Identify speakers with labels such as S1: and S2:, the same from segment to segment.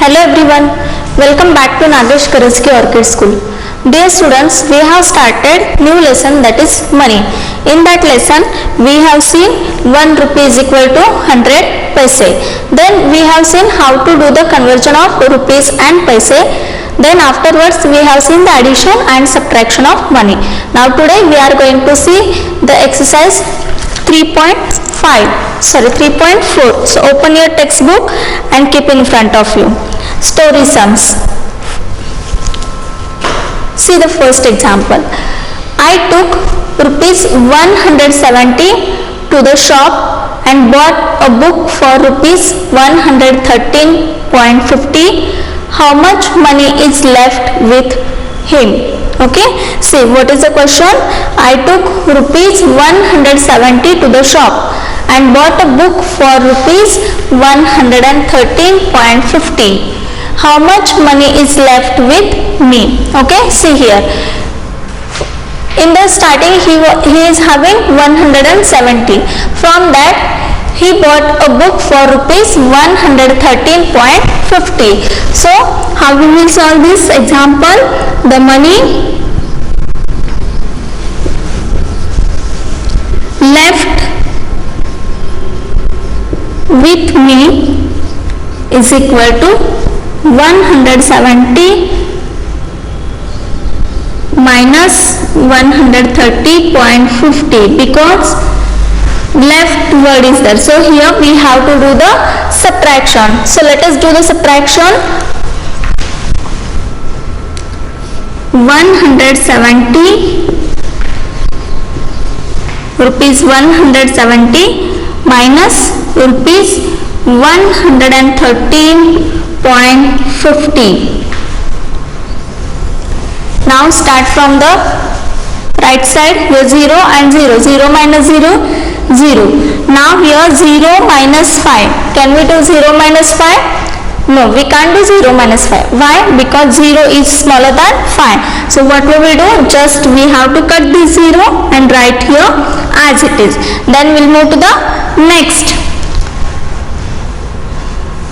S1: Hello everyone, welcome back to Nagesh Karajki Orchid School. Dear students, we have started new lesson, that is money. In that lesson, we have seen 1 rupee is equal to 100 paise. Then we have seen how to do the conversion of rupees and paise. Then afterwards we have seen the addition and subtraction of money. Now today we are going to see the exercise 3.4. So open your textbook and keep in front of you. Story sums. See the first example. I took rupees 170 to the shop and bought a book for rupees 113.50. How much money is left with him? Okay, see what is the question. I took rupees 170 to the shop and bought a book for rupees 113.50. How much money is left with me? Okay, see here. In the starting he is having 170. From that he bought a book for rupees 113.50. So how we will solve this example? The money left with me is equal to 170 minus 130.50, because left word is there. So here we have to do the subtraction. So let us do the subtraction. 170 rupees 170 minus rupees 113.50. Now start from the right side. Here 0 and 0. 0 minus 0, 0. Now here 0 minus 5. Can we do 0 minus 5? No, we can't do 0 minus 5. Why? Because 0 is smaller than 5. So what we will do? Just we have to cut this 0 and write here as it is. Then we'll move to the next.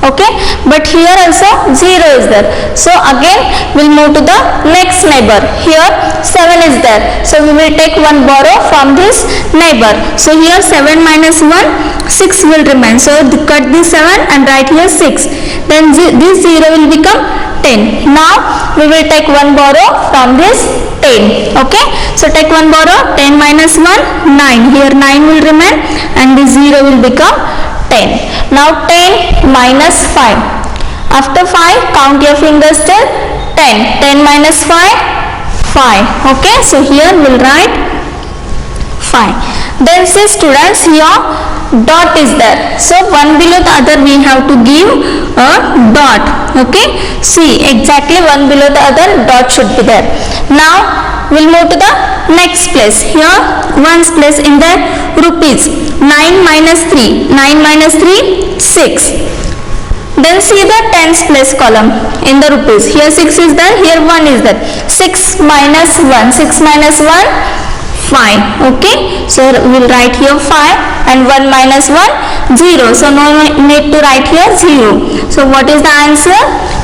S1: Okay, but here also 0 is there. So again we'll move to the next neighbor. Here 7 is there. So we will take one borrow from this neighbor. So here 7 minus 1, 6 will remain. So cut this 7 and write here 6. Then this 0 will become 10. Now we will take one borrow from this 10. Okay, so take one borrow. 10 minus 1, 9. Here 9 will remain and this 0 will become 10. Now 10 minus 5. After 5, count your fingers till 10. 10 minus 5, 5. Okay, so here we'll write 5. Then see students, here dot is there. So one below the other we have to give a dot. Okay, see exactly one below the other dot should be there. Now we'll move to the next place. Here ones place in the rupees. 9 minus 3. 9 minus 3, 6. Then see the tens place column in the rupees. Here 6 is there, here 1 is there. 6 minus 1. 6 minus 1, 5. Okay, so we'll write here 5 and 1 minus 1, 0. So no need to write here 0. So what is the answer?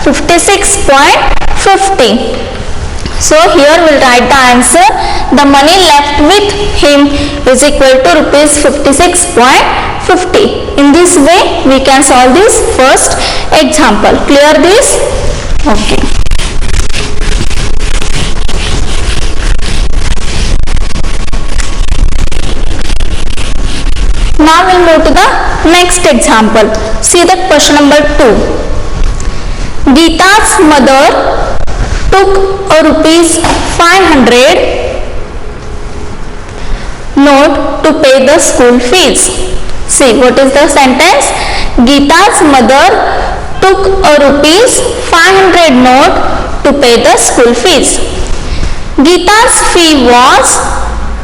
S1: 56.50. So here we'll write the answer. The money left with him is equal to rupees 56.50. In this way we can solve this first example. Clear this? Okay. Now we'll move to the next example. See the question number 2. Geeta's mother took a rupees 500 note to pay the school fees. See what is the sentence? Geeta's mother took a rupees 500 note to pay the school fees. Geeta's fee was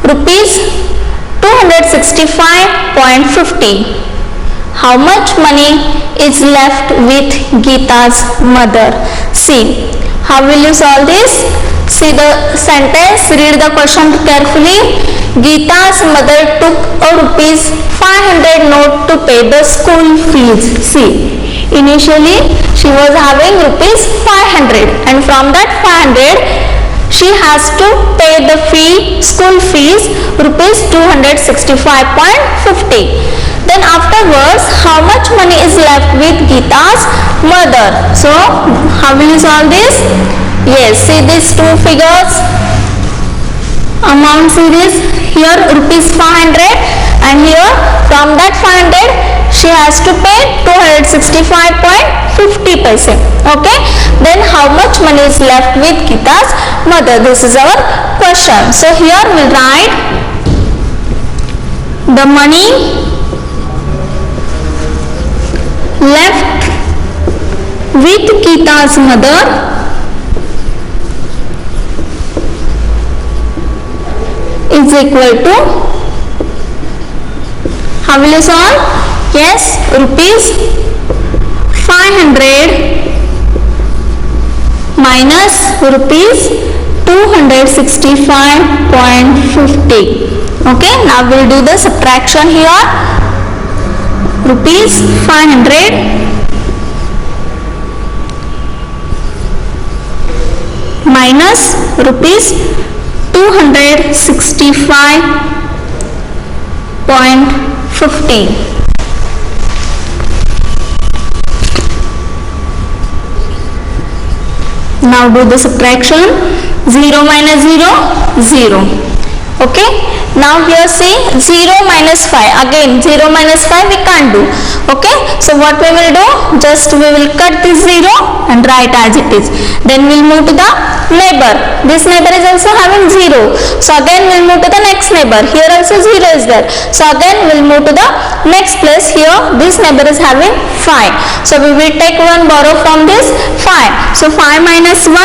S1: rupees 265.50. How much money is left with Geeta's mother? See, how will you solve this? See the sentence, read the question carefully. Geeta's mother took a rupees 500 note to pay the school fees. See, Initially she was having rupees 500 and from that 500 she has to pay the school fees rupees 265.50. Then afterwards, how much money is left with Geeta's mother? So how will you solve this? Yes, see these two figures, amount series, here rupees 500 and here from that 500 she has to pay 265.50 paise. Okay, then how much money is left with Geeta's mother? This is our question. So here we'll write the money left with Geeta's mother is equal to, how will you solve? Yes, rupees 500 minus rupees 265.50. Okay, now we'll do the subtraction here. Rupees 500 minus rupees 265.50. Now do the subtraction. 0 minus 0, 0. Okay, now here see 0 minus 5, again 0 minus 5 we can't do. Okay, so what we will do, just we will cut this 0 and write as it is. Then we will move to the neighbor. This neighbor is also having 0, so again we will move to the next neighbor. Here also 0 is there, so again we will move to the next place. Here this neighbor is having 5, so we will take one borrow from this 5. So 5 minus 1,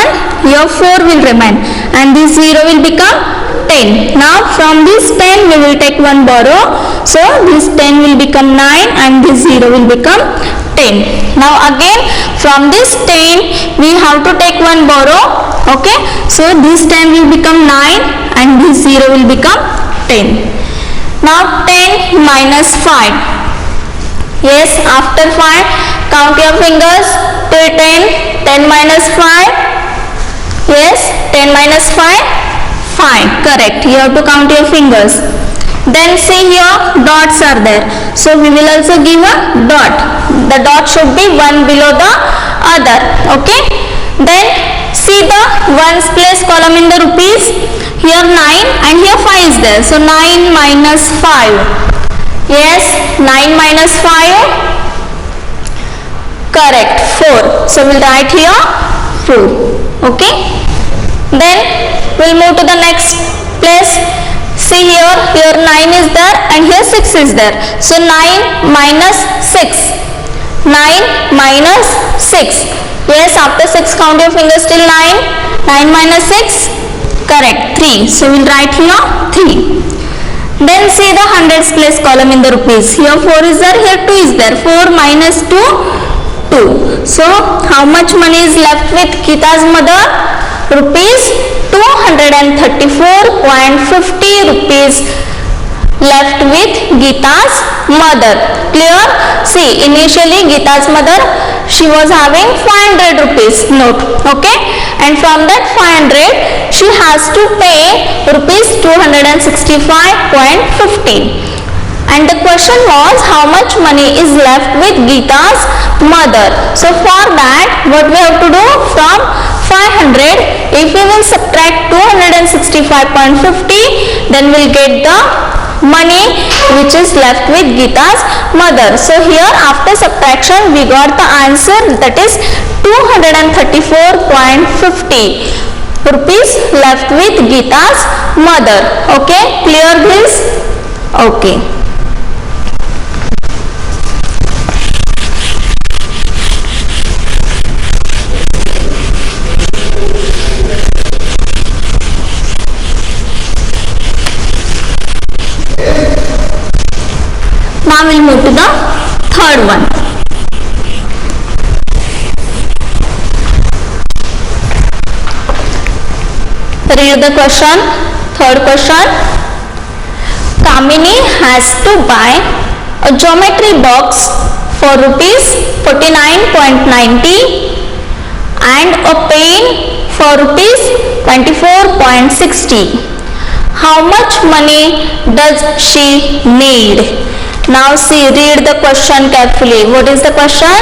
S1: here 4 will remain and this 0 will become 10. Now from this 10 we will take one borrow, so this 10 will become 9 and this 0 will become 10. Now again from this 10 we have to take one borrow. Okay, so this 10 will become 9 and this 0 will become 10. Now 10 minus 5. Yes, after 5 count your fingers till 10. 10 minus 5. Yes, 10 minus 5. 5, correct, you have to count your fingers. Then see here dots are there, so we will also give a dot. The dot should be one below the other. Okay, then see the ones place column in the rupees. Here 9 and here 5 is there, so 9 minus 5. Yes, 9 minus 5, correct, 4. So we'll write here 4. Okay, then we'll move to the next place. See here 9 is there and here 6 is there, so 9 minus 6. 9 minus 6. Yes, after 6 count your fingers till 9. 9 minus 6, correct, 3. So we'll write here 3. Then see the hundreds place column in the rupees. Here 4 is there, here 2 is there. 4 minus 2, 2. So how much money is left with Geeta's mother? Rupees 234.50 rupees left with Geeta's mother. Clear? See, initially Geeta's mother, she was having 500 rupees note. Okay, and from that 500 she has to pay rupees 265.50. And the question was how much money is left with Geeta's mother. So for that what we have to do, from 500 if we will subtract 265.50, then we'll get the money which is left with Geeta's mother. So here after subtraction we got the answer, that is 234.50 rupees left with Geeta's mother. Okay, clear this? Okay. Now we'll move to the third one. Read the question. Third question. Kamini has to buy a geometry box for for rupees 49.90 and a pen for rupees 24.60. How much money does she need? Now see, read the question carefully. What is the question?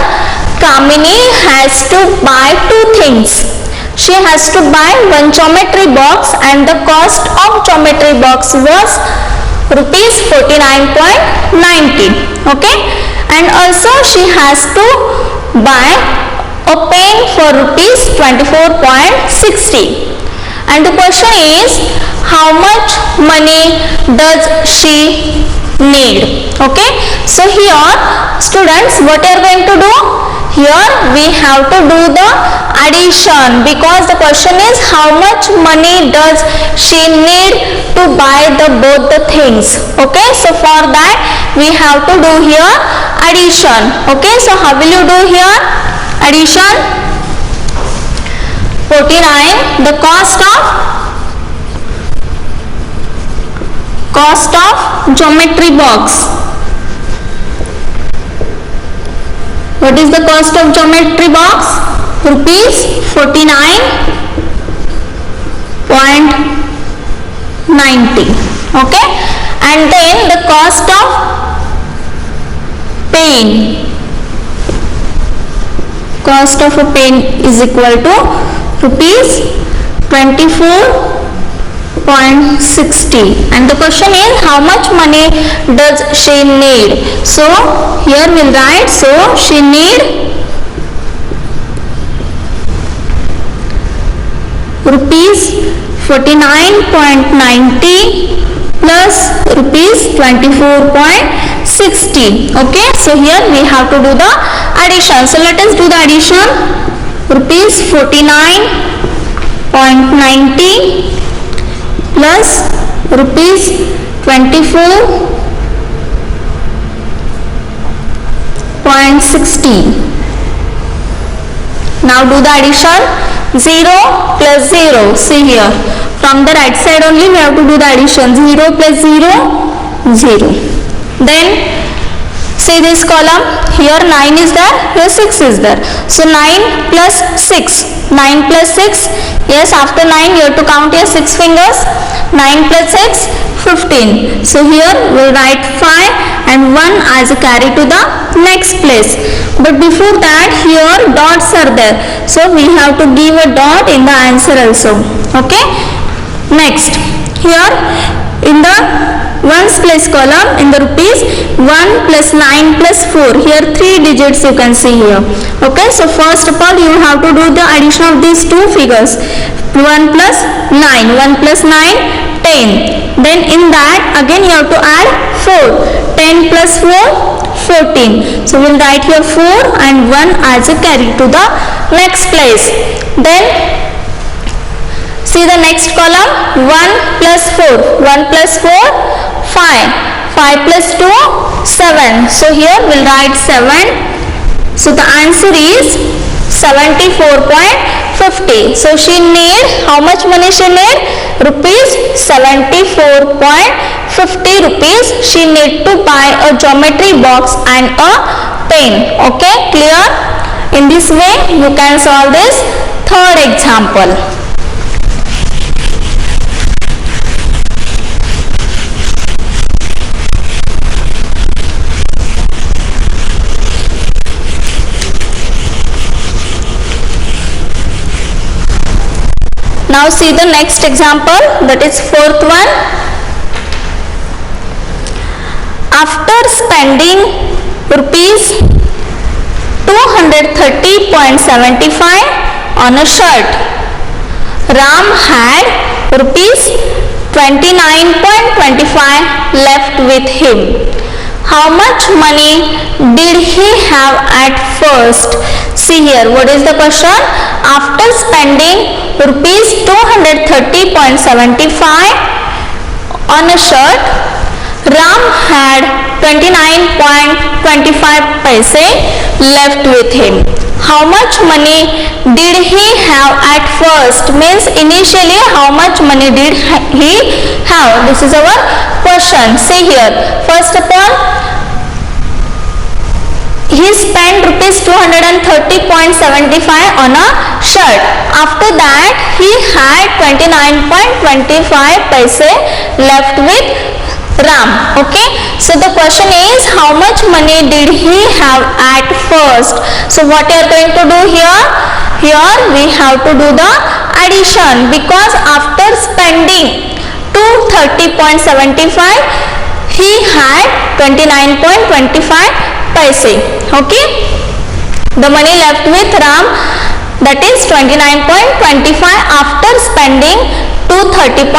S1: Kamini has to buy two things. She has to buy one geometry box and the cost of geometry box was rupees 49.90. Okay, and also she has to buy a pen for rupees 24.60. And the question is, how much money does she need? Okay, so here students, what are going to do? Here we have to do the addition, because the question is how much money does she need to buy both the things. Okay, so for that we have to do here addition. Okay, so how will you do here addition? 49, the cost of geometry box. What is the cost of geometry box? Rupees 49.90. Okay, and then the cost of pen. Cost of a pen is equal to rupees 24.60. and the question is how much money does she need? So here we'll write, so she need rupees 49.90 plus rupees 24.60. Okay, so here we have to do the addition. So let us do the addition. Rupees 49.90 plus rupees 24.60. Now do the addition. 0 plus 0. See here, from the right side only we have to do the addition. 0 plus 0, 0. Then see this column, here 9 is there, here 6 is there. So 9 plus 6, 9 plus 6, yes, after 9 you have to count your 6 fingers. 9 plus 6, 15. So here we will write 5 and 1 as a carry to the next place. But before that here dots are there, so we have to give a dot in the answer also. Okay, next here in the ones place column, in the rupees, 1 plus 9 plus 4, here 3 digits you can see here. Okay, so first of all you have to do the addition of these two figures. 1 plus 9, 1 plus 9, 10. Then in that again you have to add 4. 10 plus 4, 14. So we'll write here 4 and 1 as a carry to the next place. Then see the next column, 1 plus 4, 1 plus 4, 5. 5 plus 2, 7. So here we'll write 7. So the answer is 74.50. So she need, how much money she need? Rupees 74.50 rupees she need to buy a geometry box and a pen. Okay, clear? In this way you can solve this third example. Now see the next example, that is fourth one. After spending rupees 230.75 on a shirt, Ram had rupees 29.25 left with him. How much money did he have at first? See here, what is the question? After spending rupees 230.75 on a shirt, Ram had 29.25 paise left with him. How much money did he have at first? Means initially how much money did he have? This is our question. See here, first of all he spent rupees 230.75 on a shirt. After that he had 29.25 paise left with Ram. Okay, so the question is how much money did he have at first? So what you are going to do here? Here we have to do the addition, because after spending 230.75 he had 29.25 paise. Okay, the money left with Ram, that is 29.25 after spending 230.75,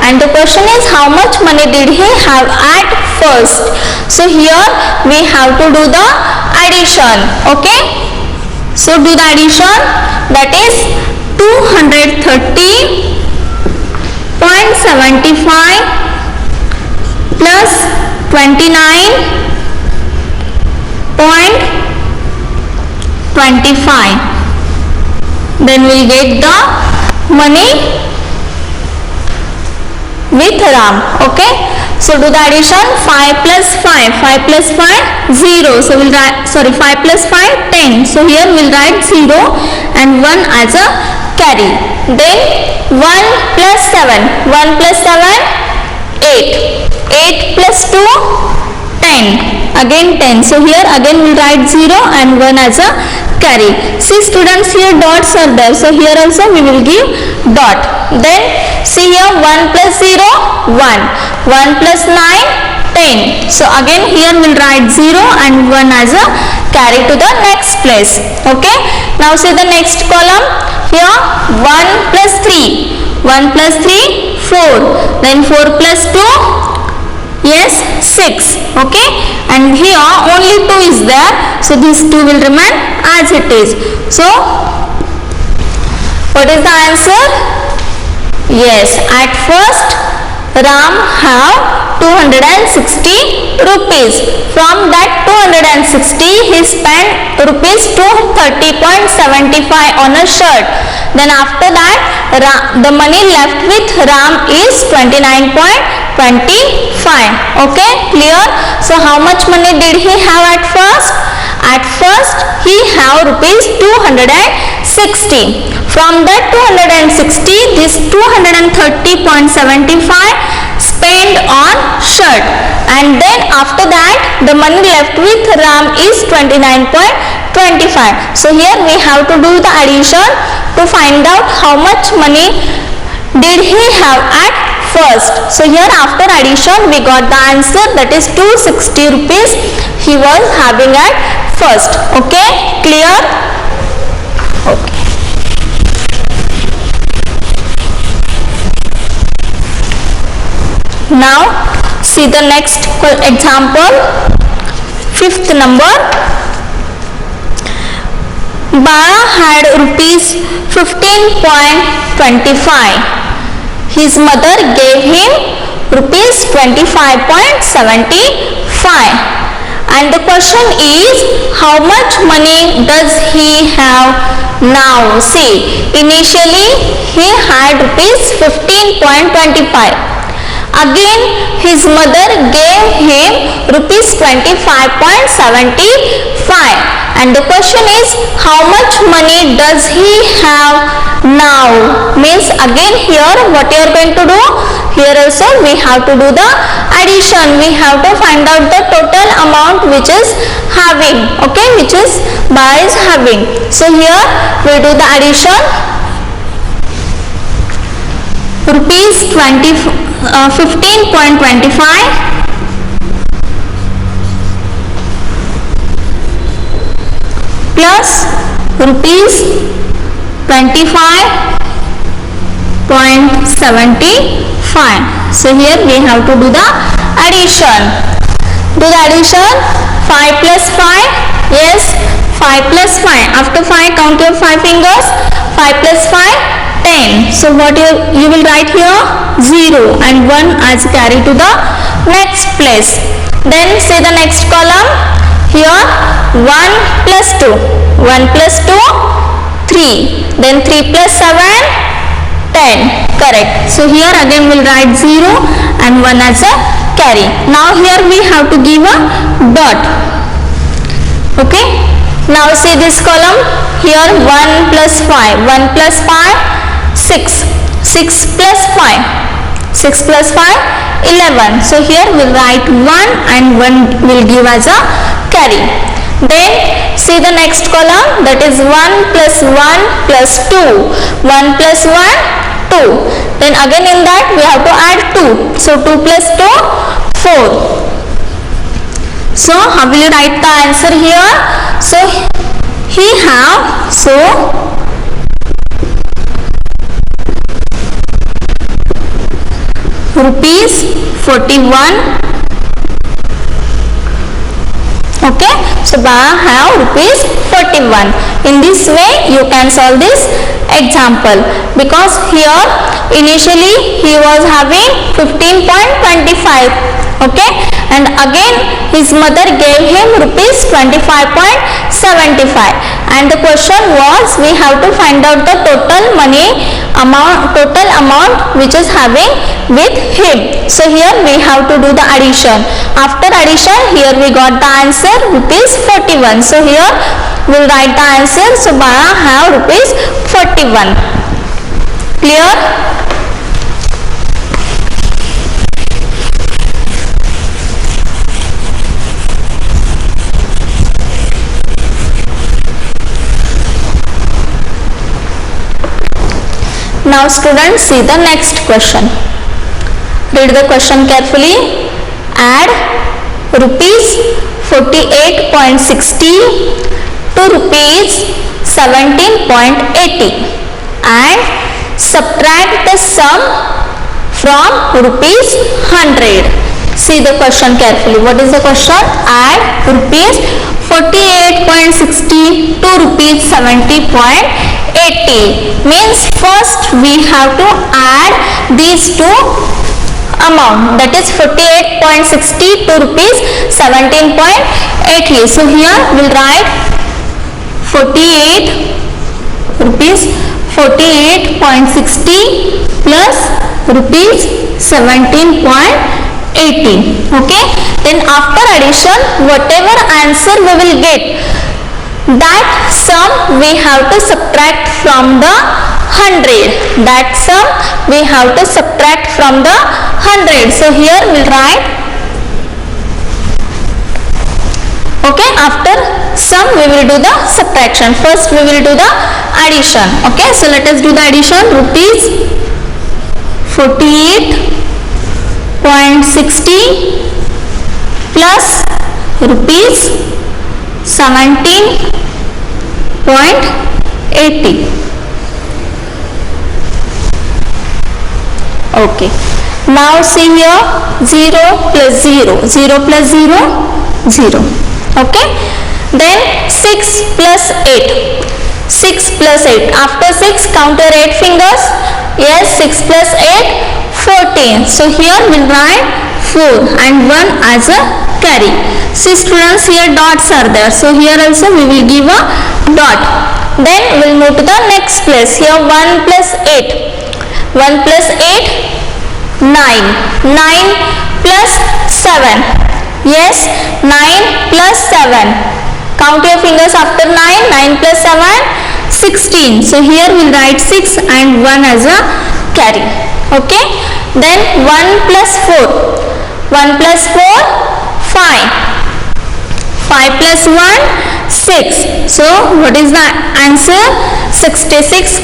S1: and the question is how much money did he have at first? So here we have to do the addition. Okay, so do the addition, that is 230.75 plus 29.25, then we'll get the money with Ram. Okay, so do the addition. 5 plus 5, 5 plus 5, 0, so we'll write, 5 plus 5, 10, so here we'll write 0 and 1 as a carry. Then 1 plus 7, 1 plus 7, 8, 8 plus 2, 10, again 10, so here again we'll write 0 and 1 as a carry. See students, here dots are there, so here also we will give dot. Then see here 1 plus 0, 1, 1 plus 9, 10, so again here we'll write 0 and 1 as a carry to the next place. Okay, now see the next column. Here 1 plus 3, 1 plus 3, 4, then 4 plus 2, yes, 6. Okay, and here only 2 is there, so this 2 will remain as it is. So what is the answer? Yes, at first Ram have 260 rupees. From that 260 he spent rupees 230.75 on a shirt. Then after that the money left with Ram is 29.25. Okay, clear? So how much money did he have at first? At first he have rupees 260. From that 260, this 230.75 spent on shirt, and then after that the money left with Ram is 29.25. So here we have to do the addition to find out how much money did he have at first. So here after addition we got the answer, that is 260 rupees he was having at first. Okay, clear? Okay. Now see the next example, 5th number. Bala had rupees 15.25. His mother gave him rupees 25.75. And the question is how much money does he have now? See, initially he had rupees 15.25. Again his mother gave him rupees 25.75, and the question is how much money does he have now? Means again here what you are going to do? Here also we have to do the addition. We have to find out the total amount which is having, okay, which is Bala is having. So here we do the addition. Rupees 15.25 plus rupees 25.75. So here we have to do the addition. Do the addition. 5 plus 5, yes, 5 plus 5. After 5 count your 5 fingers. 5 plus 5, 10. So what you will write here? 0 and 1 as carry to the next place. Then say the next column. Here 1 plus 2. 1 plus 2, 3. Then 3 plus 7, 10. Correct. So here again we'll write 0 and 1 as a carry. Now here we have to give a dot. Okay, now see this column here. 1 plus 5, 1 plus 5, 6, 6 plus 5, 6 plus 5, 11. So here we'll write 1 and 1 will give as a carry. Then see the next column, that is 1 plus 1 plus 2, 1 plus 1, 2. Then again in that we have to add 2. So 2 plus 2, 4. So how will you write the answer here? So he have, so rupees 41. Okay, so Baba have rupees 41. In this way you can solve this example, because here initially he was having 15.25. okay, and again his mother gave him rupees 25.75, and the question was we have to find out the total amount which is having with him. So here we have to do the addition. After addition, here we got the answer rupees 41. So here we'll write the answer. So Baba have rupees 41. Clear? Now students, see the next question. Read the question carefully. Add rupees 48.60 to rupees 17.80 and subtract the sum from rupees 100. See the question carefully. What is the question? Add rupees 48.60 to rupees 70.80. Means first we have to add these two amount, that is 48.60 to rupees 17.80. So here we'll write 48.60 plus rupees 17.80. okay, then after addition whatever answer we will get, that sum we have to subtract from the 100. That sum we have to subtract from the 100. So here we'll write, okay, after sum we will do the subtraction. First we will do the addition. Okay, so let us do the addition. Rupees 48.60 plus rupees 17.80. okay, now see here 0 plus 0, 0 plus 0, 0. okay, then 6 plus 8, 6 plus 8. After 6 count your 8 fingers. Yes, 6 plus 8, 14. So here we'll write 4 and 1 as a carry. See students, here dots are there. So here also we will give a dot. Then we'll move to the next place. Here 1 plus 8. 1 plus 8, 9. 9 plus 7. Yes, 9 plus 7. Count your fingers after 9. 9 plus 7, 16. So here we'll write 6 and 1 as a carry. Okay. Then 1 plus 4. 1 plus 4, 5. 5 plus 1, 6. So what is the answer? 66.40.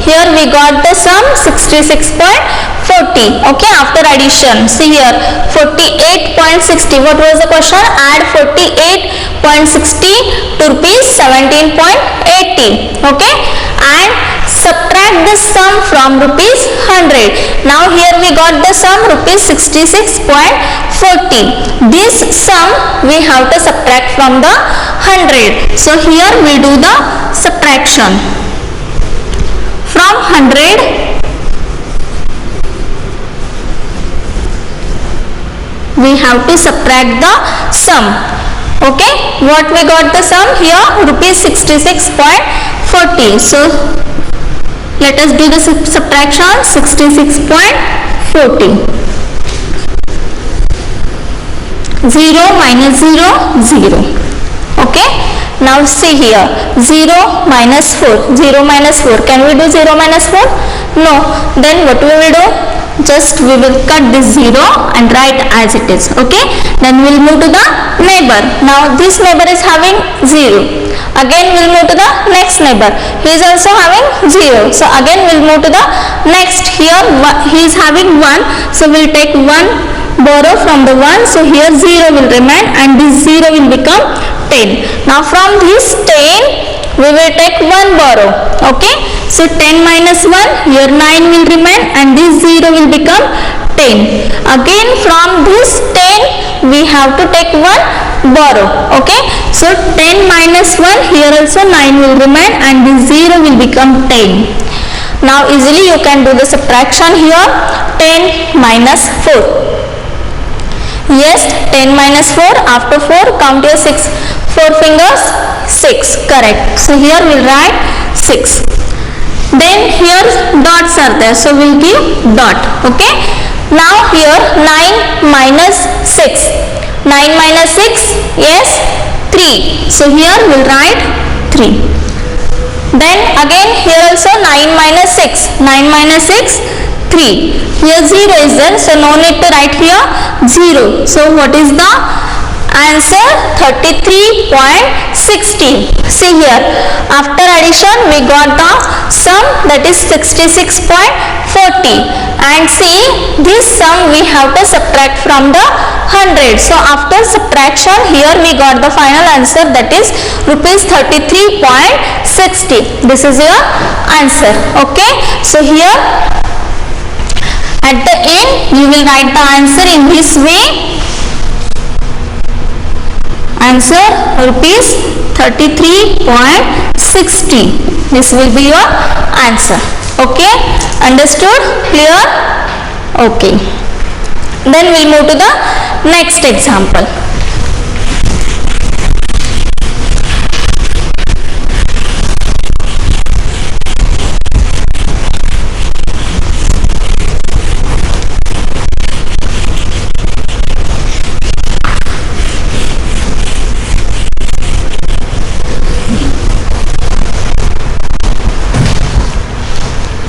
S1: Here we got the sum 66.40. okay, after addition. See here 48.60. what was the question? Add 48.60 to rupees 17.80. okay, and subtract the sum from rupees 100. Now here we got the sum rupees 66.40. this sum we have to subtract from the 100. So here we do the subtraction. From 100 we have to subtract the sum. Okay, what we got the sum here? Rupees 66.40. So let us do the subtraction. 66.40. 0 minus 0, 0. Okay, now see here, 0 minus 4, 0 minus 4, can we do 0 minus 4? No. Then what we will do, just we will cut this 0 and write as it is. Okay, then we will move to the neighbor. Now this neighbor is having 0. Again we will move to the next neighbor, he is also having 0. So again we will move to the next. Here he is having 1, so we will take 1, borrow from the 1, so here 0 will remain and this 0 will become 10. Now from this 10 we will take 1 borrow. Okay, so 10 minus 1, here 9 will remain and this 0 will become 10. Again from this 10 we have to take 1 borrow. Okay, so 10 minus 1, here also 9 will remain and this 0 will become 10. Now easily you can do the subtraction here. 10 minus 4. Yes, 10 minus 4, after 4 count your 6, 4 fingers, 6, correct. So here we will write 6. Then here dots are there, so we will give dot. Okay, now here 9 minus 6, 9 minus 6, yes, 3, so here we will write 3. Then again here also 9 minus 6, 9 minus 6, 3. Here 0 is there, so no need to write here 0. So what is the answer? 33.60. See here, after addition we got the sum, that is 66.40, and see this sum we have to subtract from the 100. So after subtraction here we got the final answer, that is rupees 33.60. This is your answer. Okay, so here at the end you will write the answer in this way. Answer rupees 33.60. This will be your answer. Okay, understood? Clear? Okay, then we will move to the next example.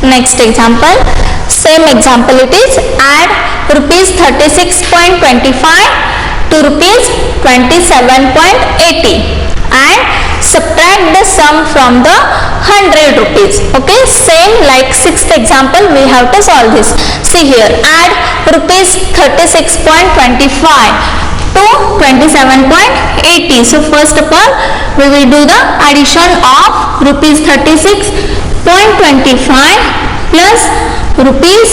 S1: Next example, same example it is, add rupees 36.25 to rupees 27.80 and subtract the sum from the 100 rupees. Okay, same like sixth example we have to solve this. See here, add rupees 36.25 to 27.80. So first of all we will do the addition of rupees 36.25 plus rupees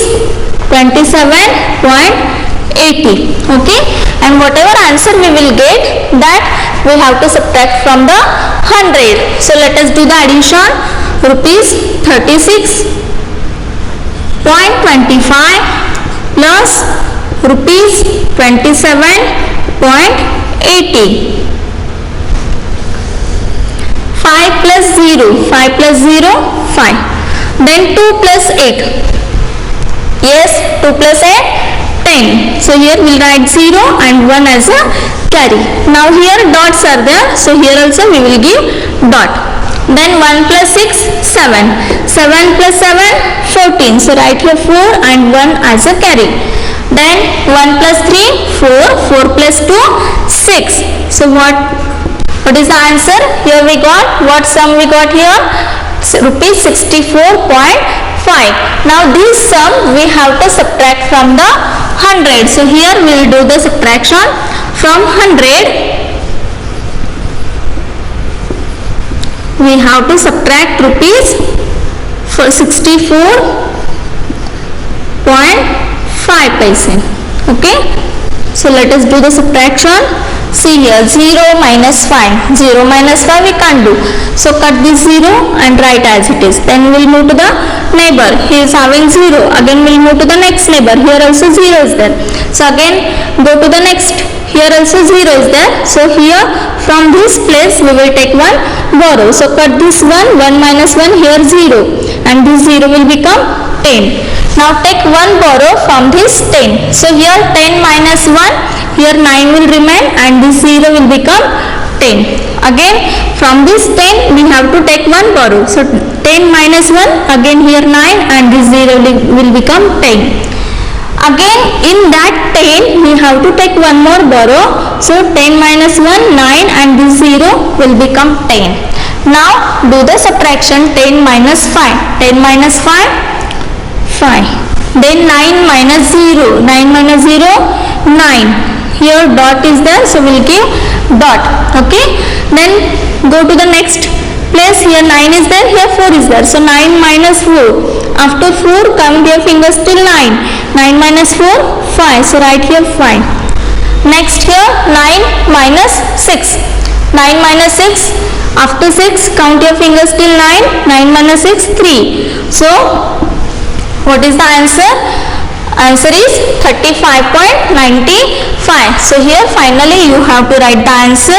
S1: 27.80. okay, and whatever answer we will get, that we have to subtract from the 100. So let us do the addition. Rupees 36.25 plus rupees 27.80. 5 plus 0, 5 plus 0, 5. Then 2 plus 8. Yes, 2 plus 8, 10. So here we will write 0 and 1 as a carry. Now here dots are there, so here also we will give dot. Then 1 plus 6, 7. 7 plus 7, 14. So write here 4 and 1 as a carry. Then 1 plus 3, 4. 4 plus 2, 6. So what is the answer? Here we got, what sum we got here? Rupees 64.5. Now this sum we have to subtract from the 100. So here we will do the subtraction from 100. We have to subtract rupees for 64.5 paise. Okay, so let us do the subtraction. See here, 0 minus 5. 0 minus 5 we can't do. So cut this 0 and write as it is. Then we will move to the neighbor. He is having 0. Again we will move to the next neighbor. Here also 0 is there. So again go to the next. Here also 0 is there. So here from this place we will take 1 borrow. So cut this 1. 1 minus 1, here 0. And this 0 will become 10. Now take 1 borrow from this 10. So here 10 minus 1. Here 9 will remain and this 0 will become 10. Again from this 10 we have to take one borrow. So 10 minus 1, again here 9, and this 0 will become 10. Again in that 10 we have to take one more borrow. So 10 minus 1, 9, and this 0 will become 10. Now do the subtraction. 10 minus 5. 10 minus 5, 5. Then 9 minus 0. 9 minus 0, 9. Here dot is there, so we'll give dot. Okay. Then go to the next place. Here 9 is there, here 4 is there. So 9 minus 4. After 4, count your fingers till 9. 9 minus 4, 5. So write here 5. Next here 9 minus 6. 9 minus 6. After 6, count your fingers till 9. 9 minus 6, 3. So what is the answer? Answer is 35.95. So here finally you have to write the answer,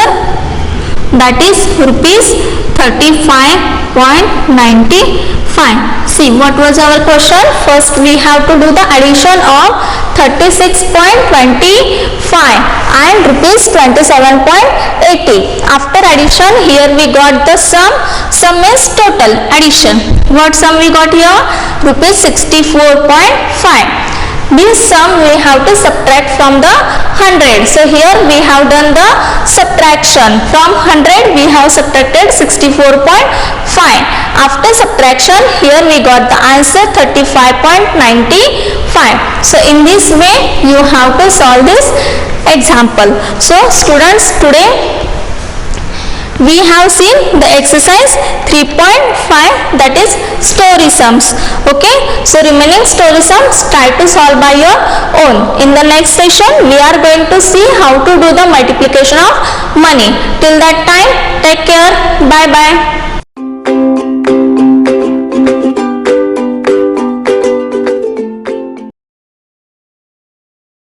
S1: that is rupees 35.95. See, what was our question? First we have to do the addition of 36.25 and rupees 27.80. After addition, here we got the sum. Sum is total addition. What sum we got here? Rupees 64.5. This sum we have to subtract from the 100. So here we have done the subtraction. From 100 we have subtracted 64.5. After subtraction, here we got the answer 35.95. So in this way you have to solve this example. So students, today we have seen the exercise 3.5, that is story sums. Okay, so remaining story sums try to solve by your own. In the next session we are going to see how to do the multiplication of money. Till that time, take care. Bye bye.